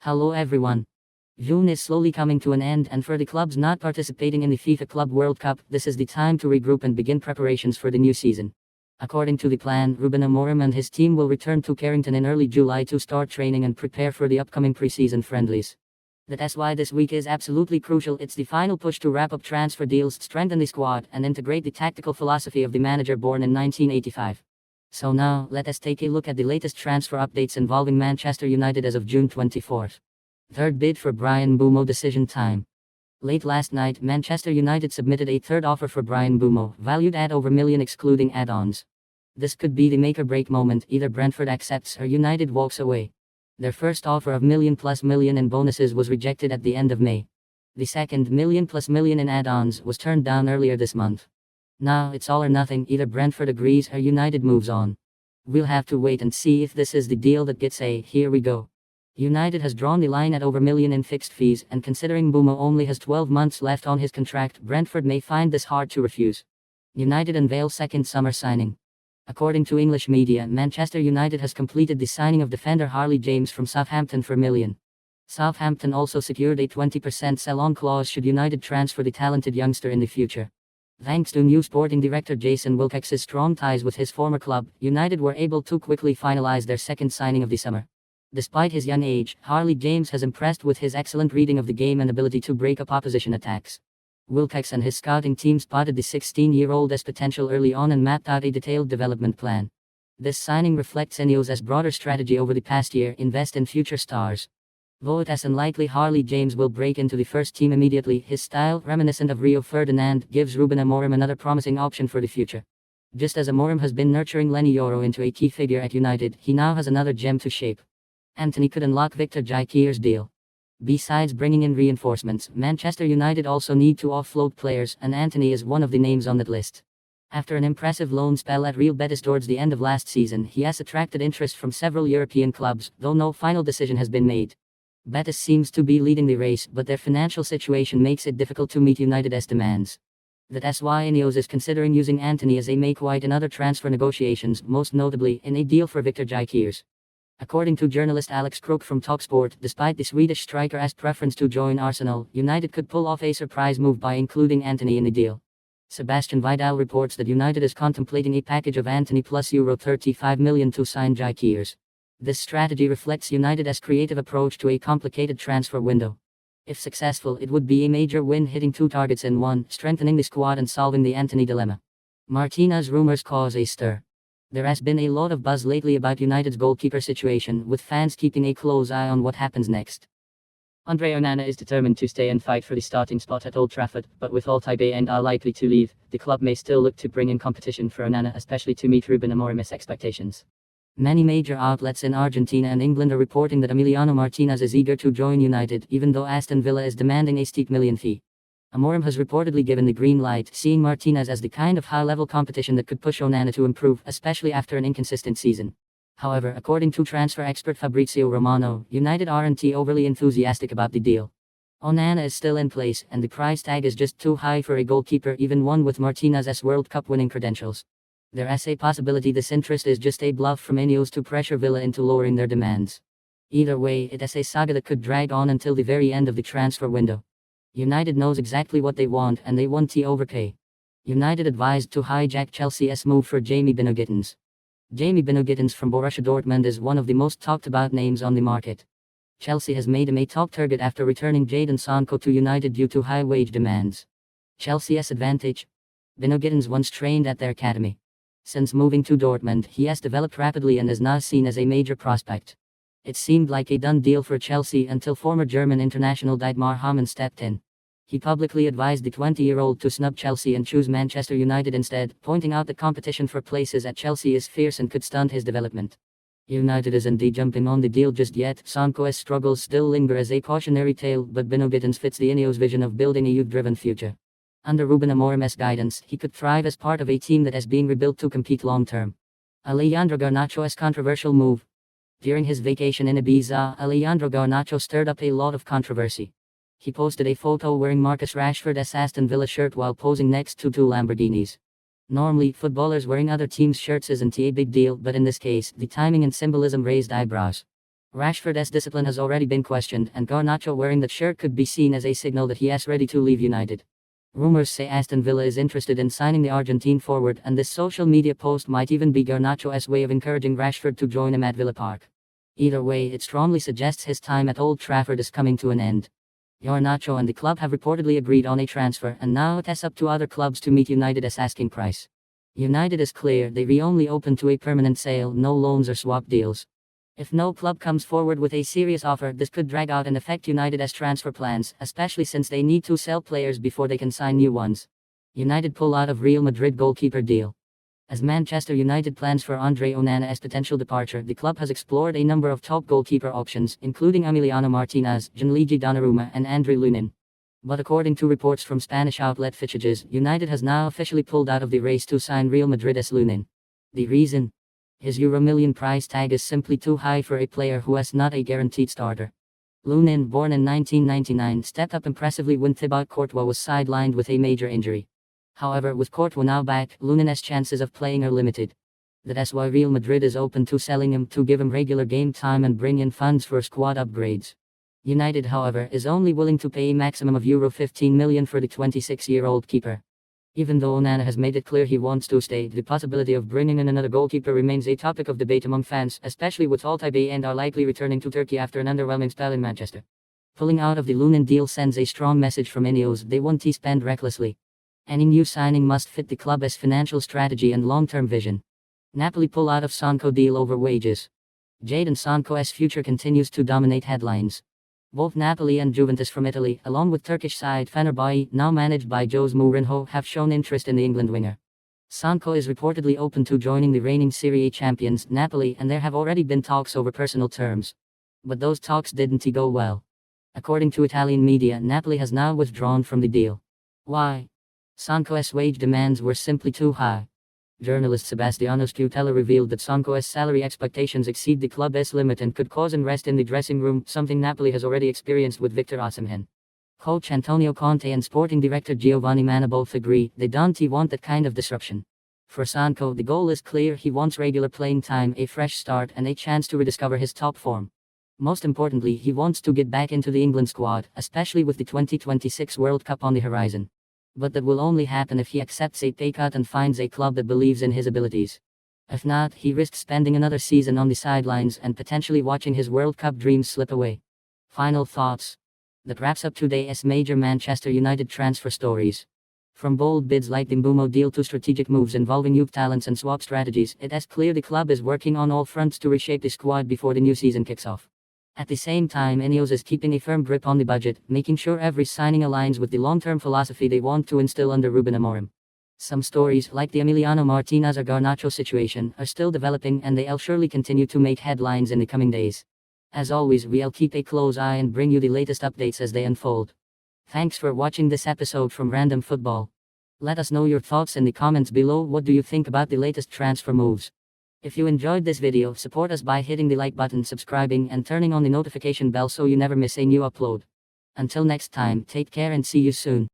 Hello everyone. June is slowly coming to an end, and for the clubs not participating in the FIFA Club World Cup, this is the time to regroup and begin preparations for the new season. According to the plan, Ruben Amorim and his team will return to Carrington in early July to start training and prepare for the upcoming pre-season friendlies. That's why this week is absolutely crucial. It's the final push to wrap up transfer deals, strengthen the squad, and integrate the tactical philosophy of the manager born in 1985. So now, let us take a look at the latest transfer updates involving Manchester United as of June 24th. Third bid for Bryan Mbeumo decision time. Late last night, Manchester United submitted a third offer for Bryan Mbeumo, valued at over £1 million excluding add-ons. This could be the make-or-break moment. Either Brentford accepts or United walks away. Their first offer of million in bonuses was rejected at the end of May. The second million in add-ons was turned down earlier this month. Now it's all or nothing. Either Brentford agrees or United moves on. We'll have to wait and see if this is the deal that gets a "here we go." United has drawn the line at over £1 million in fixed fees, and considering Mbeumo only has 12 months left on his contract, Brentford may find this hard to refuse. United unveil second summer signing. According to English media, Manchester United has completed the signing of defender Harley James from Southampton for £1 million. Southampton also secured a 20% sell-on clause should United transfer the talented youngster in the future. Thanks to new sporting director Jason Wilcox's strong ties with his former club, United were able to quickly finalize their second signing of the summer. Despite his young age, Harley James has impressed with his excellent reading of the game and ability to break up opposition attacks. Wilcox and his scouting team spotted the 16-year-old's potential early on and mapped out a detailed development plan. This signing reflects Ineos's broader strategy over the past year: invest in future stars. Though it is unlikely Harley James will break into the first team immediately, his style, reminiscent of Rio Ferdinand, gives Ruben Amorim another promising option for the future. Just as Amorim has been nurturing Lenny Yoro into a key figure at United, he now has another gem to shape. Antony could unlock Victor Gyökeres' deal. Besides bringing in reinforcements, Manchester United also need to offload players, and Antony is one of the names on that list. After an impressive loan spell at Real Betis towards the end of last season, he has attracted interest from several European clubs, though no final decision has been made. Betis seems to be leading the race, but their financial situation makes it difficult to meet United's demands. That's why Ineos is considering using Antony as a make-weight in other transfer negotiations, most notably in a deal for Victor Gyökeres. According to journalist Alex Crook from TalkSport, despite the Swedish striker's preference to join Arsenal, United could pull off a surprise move by including Antony in the deal. Sebastian Vidal reports that United is contemplating a package of Antony plus €35 million to sign Gyökeres. This strategy reflects United's creative approach to a complicated transfer window. If successful, it would be a major win, hitting two targets in one, strengthening the squad and solving the Antony dilemma. Martinez rumors cause a stir. There has been a lot of buzz lately about United's goalkeeper situation, with fans keeping a close eye on what happens next. Andre Onana is determined to stay and fight for the starting spot at Old Trafford, but with Altay and are likely to leave, the club may still look to bring in competition for Onana, especially to meet Ruben Amorim's expectations. Many major outlets in Argentina and England are reporting that Emiliano Martinez is eager to join United, even though Aston Villa is demanding a steep million fee. Amorim has reportedly given the green light, seeing Martinez as the kind of high-level competition that could push Onana to improve, especially after an inconsistent season. However, according to transfer expert Fabrizio Romano, United aren't overly enthusiastic about the deal. Onana is still in place, and the price tag is just too high for a goalkeeper, even one with Martinez's World Cup winning credentials. There is a possibility this interest is just a bluff from Ineos to pressure Villa into lowering their demands. Either way, it is a saga that could drag on until the very end of the transfer window. United knows exactly what they want, and they want to overpay. United advised to hijack Chelsea's move for Jamie Bino Gittens. Jamie Bino Gittens from Borussia Dortmund is one of the most talked about names on the market. Chelsea has made him a top target after returning Jadon Sancho to United due to high wage demands. Chelsea's advantage? Bino Gittens once trained at their academy. Since moving to Dortmund, he has developed rapidly and is now seen as a major prospect. It seemed like a done deal for Chelsea until former German international Dietmar Hamann stepped in. He publicly advised the 20-year-old to snub Chelsea and choose Manchester United instead, pointing out that competition for places at Chelsea is fierce and could stunt his development. United isn't jumping on the deal just yet. Sancho's struggles still linger as a cautionary tale, but Bino Gittens fits the Ineos vision of building a youth-driven future. Under Ruben Amorim's guidance, he could thrive as part of a team that is being rebuilt to compete long-term. Alejandro Garnacho's controversial move. During his vacation in Ibiza, Alejandro Garnacho stirred up a lot of controversy. He posted a photo wearing Marcus Rashford's Aston Villa shirt while posing next to two Lamborghinis. Normally, footballers wearing other teams' shirts isn't a big deal, but in this case, the timing and symbolism raised eyebrows. Rashford's discipline has already been questioned, and Garnacho wearing that shirt could be seen as a signal that he is ready to leave United. Rumors say Aston Villa is interested in signing the Argentine forward, and this social media post might even be Garnacho's way of encouraging Rashford to join him at Villa Park. Either way, it strongly suggests his time at Old Trafford is coming to an end. Garnacho and the club have reportedly agreed on a transfer, and now it is up to other clubs to meet United's asking price. United is clear they only open to a permanent sale, no loans or swap deals. If no club comes forward with a serious offer, this could drag out and affect United's transfer plans, especially since they need to sell players before they can sign new ones. United pull out of Real Madrid goalkeeper deal. As Manchester United plans for Andre Onana's potential departure, the club has explored a number of top goalkeeper options, including Emiliano Martinez, Gianluigi Donnarumma, and Andre Lunin. But according to reports from Spanish outlet Fichajes, United has now officially pulled out of the race to sign Real Madrid's Lunin. The reason? His Euro million price tag is simply too high for a player who is not a guaranteed starter. Lunin, born in 1999, stepped up impressively when Thibaut Courtois was sidelined with a major injury. However, with Courtois now back, Lunin's chances of playing are limited. That's why Real Madrid is open to selling him to give him regular game time and bring in funds for squad upgrades. United, however, is only willing to pay a maximum of Euro 15 million for the 26-year-old keeper. Even though Onana has made it clear he wants to stay, the possibility of bringing in another goalkeeper remains a topic of debate among fans, especially with Altay and are likely returning to Turkey after an underwhelming spell in Manchester. Pulling out of the Lunin deal sends a strong message from Ineos: they won't spend recklessly. Any new signing must fit the club's financial strategy and long-term vision. Napoli pull out of Sonko deal over wages. Jadon Sancho's future continues to dominate headlines. Both Napoli and Juventus from Italy, along with Turkish side Fenerbahce, now managed by Jose Mourinho, have shown interest in the England winger. Sonko is reportedly open to joining the reigning Serie A champions, Napoli, and there have already been talks over personal terms. But those talks didn't go well. According to Italian media, Napoli has now withdrawn from the deal. Why? Sonko's wage demands were simply too high. Journalist Sebastiano Scutella revealed that Sonko's salary expectations exceed the club's limit and could cause unrest in the dressing room, something Napoli has already experienced with Victor Osimhen. Coach Antonio Conte and sporting director Giovanni Manna both agree they don't want that kind of disruption. For Sonko, the goal is clear: he wants regular playing time, a fresh start, and a chance to rediscover his top form. Most importantly, he wants to get back into the England squad, especially with the 2026 World Cup on the horizon. But that will only happen if he accepts a pay cut and finds a club that believes in his abilities. If not, he risks spending another season on the sidelines and potentially watching his World Cup dreams slip away. Final thoughts. That wraps up today's major Manchester United transfer stories. From bold bids like the Mbeumo deal to strategic moves involving youth talents and swap strategies, it is clear the club is working on all fronts to reshape the squad before the new season kicks off. At the same time, Ineos is keeping a firm grip on the budget, making sure every signing aligns with the long-term philosophy they want to instill under Ruben Amorim. Some stories, like the Emiliano Martinez or Garnacho situation, are still developing, and they'll surely continue to make headlines in the coming days. As always, we'll keep a close eye and bring you the latest updates as they unfold. Thanks for watching this episode from Random Football. Let us know your thoughts in the comments below. What do you think about the latest transfer moves? If you enjoyed this video, support us by hitting the like button, subscribing, and turning on the notification bell so you never miss a new upload. Until next time, take care and see you soon.